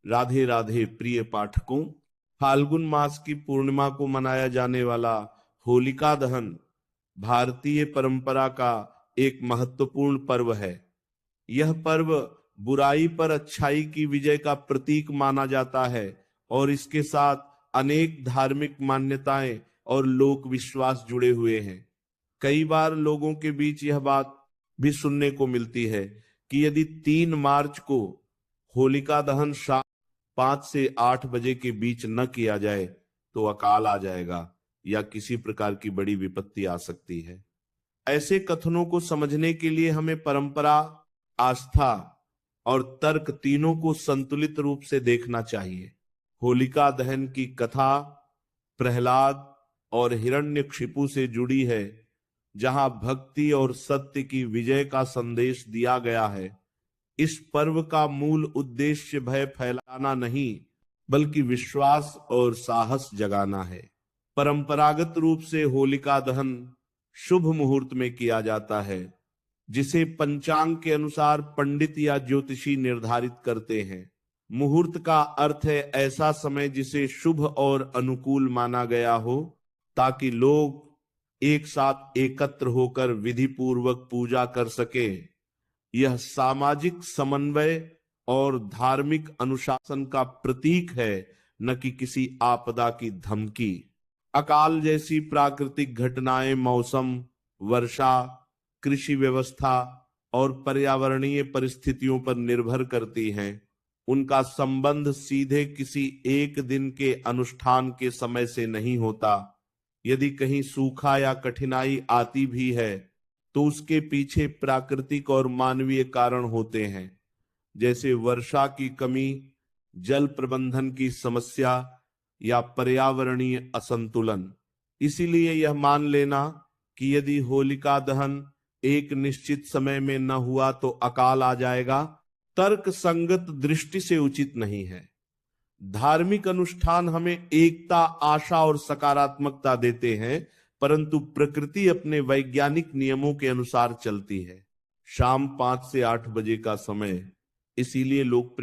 राधे राधे प्रिय पाठकों। फाल्गुन मास की पूर्णिमा को मनाया जाने वाला होलिका दहन भारतीय परंपरा का एक महत्वपूर्ण पर्व है। यह पर्व बुराई पर अच्छाई की विजय का प्रतीक माना जाता है और इसके साथ अनेक धार्मिक मान्यताएं और लोक विश्वास जुड़े हुए हैं। कई बार लोगों के बीच यह बात भी सुनने को मिलती है कि यदि 3 मार्च को होलिका दहन शाम 5 से 8 बजे के बीच न किया जाए तो अकाल आ जाएगा या किसी प्रकार की बड़ी विपत्ति आ सकती है। ऐसे कथनों को समझने के लिए हमें परंपरा, आस्था और तर्क तीनों को संतुलित रूप से देखना चाहिए। होलिका दहन की कथा प्रहलाद और हिरण्यकशिपु से जुड़ी है, जहां भक्ति और सत्य की विजय का संदेश दिया गया है। इस पर्व का मूल उद्देश्य भय फैलाना नहीं, बल्कि विश्वास और साहस जगाना है। परंपरागत रूप से होलिका दहन शुभ मुहूर्त में किया जाता है, जिसे पंचांग के अनुसार पंडित या ज्योतिषी निर्धारित करते हैं। मुहूर्त का अर्थ है ऐसा समय जिसे शुभ और अनुकूल माना गया हो, ताकि लोग एक साथ एकत्र होकर विधि पूर्वक पूजा कर सके। यह सामाजिक समन्वय और धार्मिक अनुशासन का प्रतीक है, न कि किसी आपदा की धमकी। अकाल जैसी प्राकृतिक घटनाएं मौसम, वर्षा, कृषि व्यवस्था और पर्यावरणीय परिस्थितियों पर निर्भर करती हैं। उनका संबंध सीधे किसी एक दिन के अनुष्ठान के समय से नहीं होता। यदि कहीं सूखा या कठिनाई आती भी है तो उसके पीछे प्राकृतिक और मानवीय कारण होते हैं, जैसे वर्षा की कमी, जल प्रबंधन की समस्या या पर्यावरणीय असंतुलन। इसीलिए यह मान लेना कि यदि होलिका दहन एक निश्चित समय में न हुआ तो अकाल आ जाएगा, तर्क संगत दृष्टि से उचित नहीं है। धार्मिक अनुष्ठान हमें एकता, आशा और सकारात्मकता देते हैं, परंतु प्रकृति अपने वैज्ञानिक नियमों के अनुसार चलती है। शाम 5 से 8 बजे का समय इसीलिए लोकप्रिय